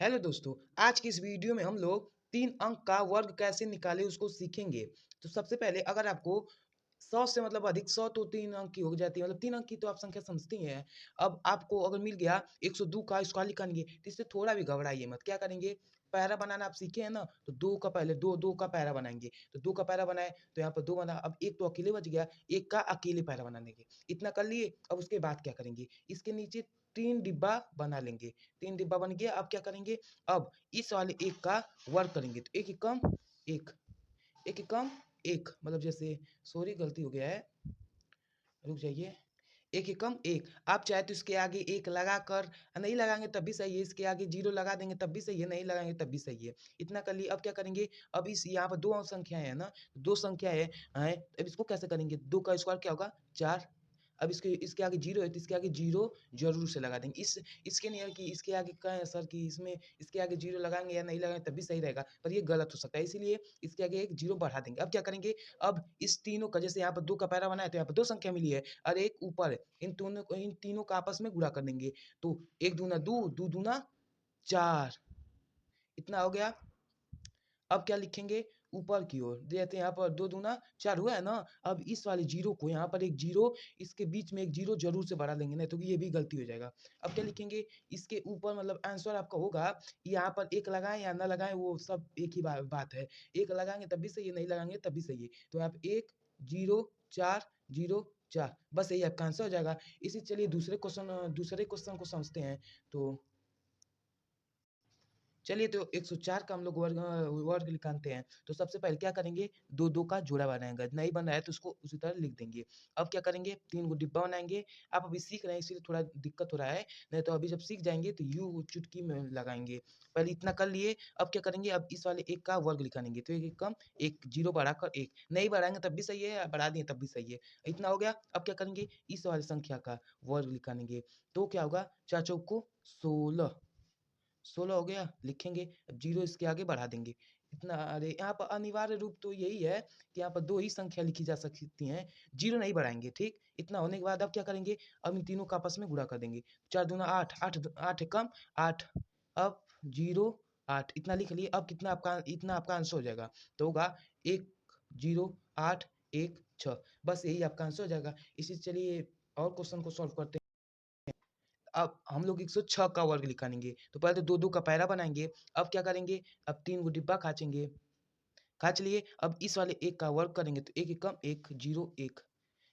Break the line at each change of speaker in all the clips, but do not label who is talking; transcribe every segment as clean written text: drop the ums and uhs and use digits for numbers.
Hello दोस्तों, आज की इस वीडियो में हम लोग 3 अंक का वर्ग कैसे निकालें उसको सीखेंगे। तो सबसे पहले अगर आपको 100 से मतलब अधिक 100 तो 3 अंक की हो जाती है, मतलब 3 अंक की तो आप संख्या समझती ही हैं। अब आपको अगर मिल गया 102 का स्क्वायर निकालेंगे, तो इससे थोड़ा भी घबराइए मत। क्या करेंगे, पैरा बनाना आप सीखे हैं ना, तो 2 का पहले 2 का पैरा बनाएँगे। तो 2 का पैरा बनाए तो यहाँ पर 2 बना, अब 1 तो अकेले बच गया, 1 का अकेले पैरा बना लेंगे। इतना कर लिए, अब उसके बाद क्या करेंगे, इसके नीचे 3 डिब्बा बना लेंगे। 3 डिब्बा बन गया, अब क्या करेंगे, अब इस वाले 1 का वर्ग करेंगे, तो 1 एकम 1, 1 एकम 1 मतलब जैसे सॉरी गलती हो गया है, रुक जाइए। 1 एकम 1, आप चाहे तो इसके आगे 1 लगाकर नहीं लगाएँगे तब भी सही है, इसके आगे 0 लगा देंगे तब भी सही है, नहीं लगाएँगे तब भी सही है। इतना कर लिए, अब क्या करेंगे, अब इस यहाँ पर 2 संख्याएँ हैं ना, 2 संख्या है, अब इसको कैसे करेंगे, 2 का स्क्वायर क्या होगा 4। अब इसके इसके आगे 0 है तो इसके आगे 0 ज़रूर से लगा देंगे। इसके नहीं है कि इसके आगे क्या है सर कि इसमें इसके आगे 0 लगाएँगे या नहीं लगाएँगे तब भी सही रहेगा, पर ये गलत हो सकता है, इसीलिए इसके आगे एक 0 बढ़ा देंगे। अब क्या करेंगे, अब इस तीनों का जैसे यहाँ पर 2 का पैरा बना है तो यहाँ पर 2 संख्या मिली है और एक ऊपर है, इन तीनों का आपस में गुणा कर देंगे। तो 1 दूना 2, 2 दूना 4, इतना हो गया। अब क्या लिखेंगे, ऊपर की ओर देते हैं, यहाँ पर 2 दूना 4 हुआ है ना। अब इस वाले 0 को यहाँ पर एक 0, इसके बीच में एक 0 ज़रूर से बढ़ा लेंगे, नहीं तो ये भी गलती हो जाएगा। अब क्या लिखेंगे, इसके ऊपर मतलब आंसर आपका होगा, यहाँ पर 1 लगाएँ या ना लगाएँ वो सब एक ही बात है। 1 लगाएँगे तब भी सही है, नहीं लगाएँगे तब भी सही है। तो यहाँ पे 1, 0, 4, 0, 4 बस यही आपका आंसर हो जाएगा। इसी चलिए दूसरे क्वेश्चन को समझते हैं। तो चलिए, तो 104 का हम लोग वर्ग निकालते हैं। तो सबसे पहले क्या करेंगे, 2-2 का जोड़ा बनाएँगे, नहीं बन रहा है तो उसको उसी तरह लिख देंगे। अब क्या करेंगे, 3 गो डिब्बा बनाएँगे। आप अभी सीख रहे हैं इसीलिए थोड़ा दिक्कत हो रहा है, नहीं तो अभी जब सीख जाएँगे तो यूँ चुटकी में लगाएँगे। पहले इतना कर लिए, अब क्या करेंगे, अब इस वाले 1 का वर्ग निकालेंगे। तो 1 एकम 1, 0 बढ़ाकर 1, नहीं बढ़ाएँगे तब भी सही है, बढ़ा दिए तब भी सही है। इतना हो गया, अब क्या करेंगे, इस वाली संख्या का वर्ग निकालेंगे। तो क्या होगा, 4 चौको 16, 16 हो गया, लिखेंगे, अब 0 इसके आगे बढ़ा देंगे। इतना, अरे यहाँ पर अनिवार्य रूप तो यही है कि यहाँ पर 2 ही संख्या लिखी जा सकती हैं, 0 नहीं बढ़ाएँगे, ठीक? इतना होने के बाद अब क्या करेंगे, अब इन तीनों को आपस में गुणा कर देंगे। 4 दूना 8, 8 एकम 8, अब 0 8 इतना लिख लिए, अब इतना आपका आंसर हो जाएगा। तो होगा 1 0 8 1 6, बस यही आपका आंसर हो जाएगा। इसी से चलिए और क्वेश्चन को सॉल्व करते हैं। अब हम लोग 106 का वर्ग निकालेंगे, तो पहले तो 2-2 का पैरा बनाएँगे। अब क्या करेंगे, अब 3 गो डिब्बा खाचेंगे, खाच लिए, अब इस वाले 1 का वर्ग करेंगे तो 1 एकम 1, 0 1,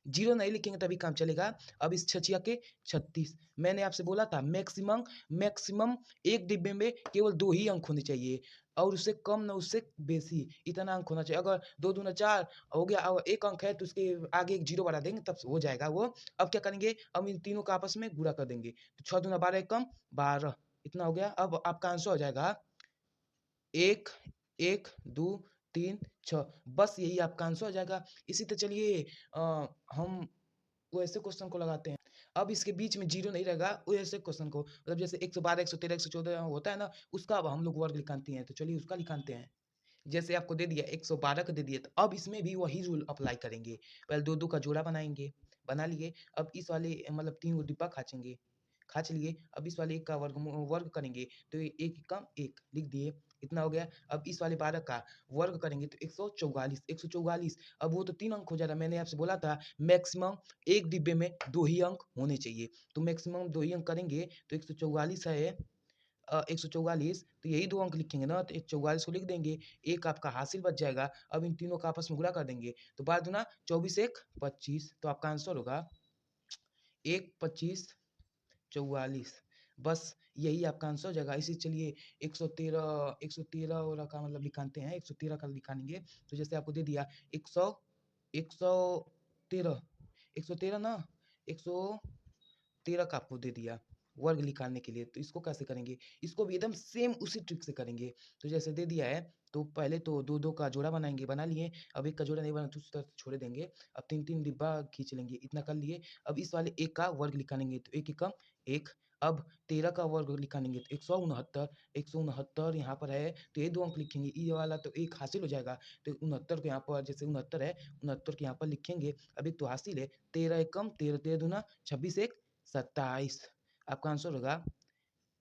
0 नहीं लिखेंगे तभी काम चलेगा। अब इस 6 छिया के 36, मैंने आपसे बोला था मैक्सिमम मैक्सिमम एक डिब्बे में केवल 2 ही अंक होने चाहिए और उससे कम ना उससे बेशी, इतना अंक होना चाहिए। अगर 2 दूना 4 हो गया और 1 अंक है तो उसके आगे एक 0 बढ़ा देंगे तब हो जाएगा वो। अब क्या करेंगे, अब इन तीनों को आपस में गुणा कर देंगे। तो 6 दूना 12 एकम 12, इतना हो गया। अब आपका आंसर हो जाएगा 1, 1, 2, 3, 6, बस यही आपका आंसर हो जाएगा। इसी तरह चलिए हम वैसे क्वेश्चन को लगाते हैं। अब इसके बीच में 0 नहीं रहेगा, वैसे क्वेश्चन को मतलब जैसे 112, 113, 114 होता है ना, उसका अब हम लोग वर्ग निकालते हैं। तो चलिए उसका निकालते हैं। जैसे आपको दे दिया 112 का दे दिया, तो अब इसमें भी वही रूल अप्लाई करेंगे। पहले 2-2 का जोड़ा बनाएँगे, बना लिए, अब इस वाले मतलब 3 गो डिब्बा खाचेंगे, खाच लिए, अब इस वाले 1 का वर्ग करेंगे, तो 1 एकम 1 लिख दिए, इतना हो गया। अब इस वाले 12 का वर्ग करेंगे तो 144, 144, अब वो तो 3 अंक हो जा रहा है, मैंने आपसे बोला था मैक्सिमम एक डिब्बे में 2 ही अंक होने चाहिए, तो मैक्सिमम 2 ही अंक करेंगे तो 144 है, 144, तो यही 2 अंक लिखेंगे ना, तो 144 को लिख देंगे, 1 आपका हासिल बच जाएगा। अब इन तीनों का आपस में गुणा कर देंगे, तो 12 दूना 24 1 25, तो आपका आंसर होगा 1 25 44, बस यही आपका आंसर हो जाएगा। इसी चलिए 113 वाला का मतलब निकालते हैं, 113 का निकालेंगे, तो जैसे आपको दे दिया 100 113 113 ना, 113 का आपको दे दिया वर्ग निकालने के लिए, तो इसको कैसे करेंगे, इसको भी एकदम सेम उसी ट्रिक से करेंगे। तो जैसे दे दिया है, तो पहले तो 2-2 का जोड़ा बनाएँगे, बना लिए, अब 1 का जोड़ा नहीं बना तो उस तरह छोड़ देंगे। अब 3-3 डिब्बा खींच लेंगे, इतना कर लिए। अब इस वाले 1 का वर्ग निकालेंगे, तो 1 एकम 1, अब 13 का वर्ग निकालेंगे तो 169, 169 यहाँ पर है, तो ये 2 अंक लिखेंगे, ये वाला तो 1 हासिल हो जाएगा, तो 69 को यहाँ पर जैसे 69 है, 69 को यहाँ पर लिखेंगे, अब 1 तो हासिल है, 13 एकम 13, 13 दूना 26 1 27, आपका आंसर होगा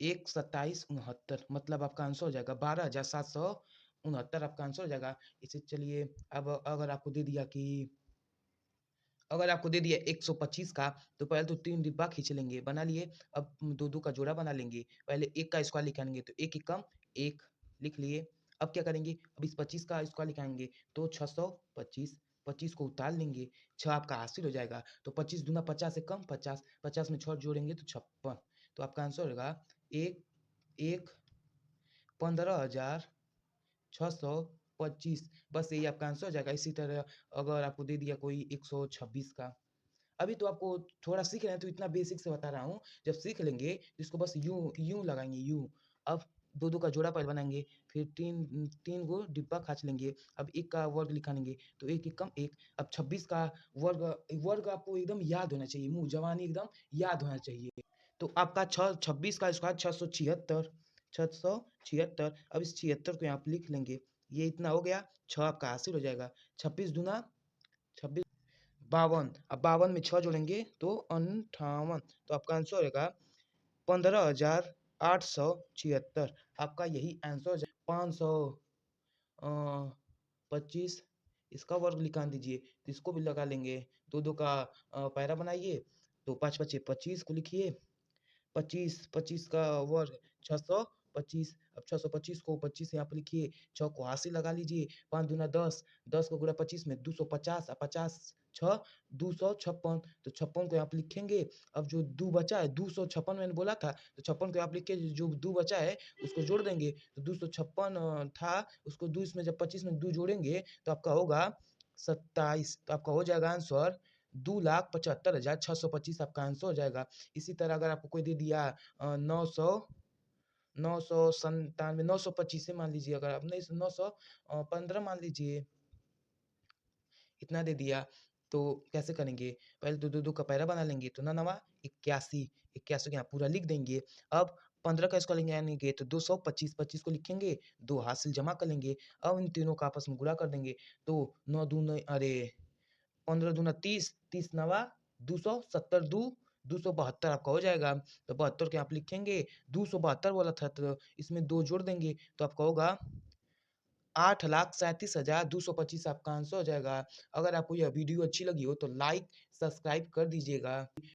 12769 मतलब आपका आंसर हो जाएगा 12,769 आपका आंसर हो जाएगा। इसे चलिए अब अगर आपको दे दिया 125 का तो पहले तो 3 डिब्बा खींच लेंगे, बना लिए। अब 2-2 का जोड़ा बना लेंगे। पहले 1 का स्क्वायर लिखेंगे तो 1 एकम 1 लिख लिए। अब क्या करेंगे? अब इस 25 का स्क्वायर लिखाएँगे तो 625, 25 को उतार लेंगे, 6 आपका हासिल हो जाएगा। तो 25 दूना 50 एकम 50, 50 में 6 जोड़ेंगे तो 56। तो आपका आंसर होगा 1 1 15,625 बस यही आपका आंसर हो जाएगा। इसी तरह अगर आपको दे दिया कोई 126 का, अभी तो आपको थोड़ा सीख रहे हैं तो इतना बेसिक से बता रहा हूँ। जब सीख लेंगे तो इसको बस यूँ यूँ लगाएँगे यूँ। अब 2-2 का जोड़ा पहले बनाएँगे, फिर 3 गो डिब्बा खींच लेंगे। अब 1 का वर्ग निकालेंगे तो 1 एकम 1। अब 26 का वर्ग वर्ग आपको एकदम याद होना चाहिए, मुँह ज़बानी एकदम याद होना चाहिए। तो आपका 26 का स्क्वायर 676, 676। अब इस 76 को यहाँ पे लिख लेंगे। ये इतना हो गया, 6 आपका हासिल हो जाएगा। 26 दूना 26 52। अब 52 में 6 जोड़ेंगे तो 58। तो आपका आंसर होगा 15,876। आपका यही आंसर हो जाएगा। 525 इसका वर्ग निकाल दीजिए तो इसको भी लगा लेंगे। 2-2 का पैरा बनाइए तो 5 पचे 25 को लिखिए। 25, 25 का वर्ग 625। अब 625 को 25 यहाँ पे लिखिए, 6 को हासिल लगा लीजिए, 5 दूना 10, 10 को गुणा 25 में 250 और 50 6 256। तो 56 को यहाँ पे लिखेंगे। अब जो 2 बचा है 256 मैंने बोला था, तो 56 को यहाँ पे लिख के जो 2 बचा है उसको जोड़ देंगे। तो 256 था, उसको 2 इसमें जब 25 में 2 जोड़ेंगे तो आपका होगा 27। तो आपका हो जाएगा आंसर 2,75,625 आपका आंसर हो जाएगा। इसी तरह अगर आपको कोई दे दिया 997 925 मान लीजिए, अगर आप नहीं 915 मान लीजिए, इतना दे दिया तो कैसे करेंगे? पहले तो 2-2 का पैरा बना लेंगे तो 9 9 81, 81 को यहाँ पूरा लिख देंगे। अब 15 का स्क्वायर लेंगे तो 225, 25 को लिखेंगे, 2 हासिल जमा कर लेंगे। अब इन तीनों का आपस में गुणा कर देंगे तो 9 दूने अरे 15 दूना 30, 30 नवा 270 272 आपका हो जाएगा। तो 72 के आप लिखेंगे, 272 बोला था तो इसमें 2 जोड़ देंगे तो आपका होगा 8,37,225 आपका आंसर हो जाएगा। अगर आपको यह वीडियो अच्छी लगी हो तो लाइक, सब्सक्राइब कर दीजिएगा।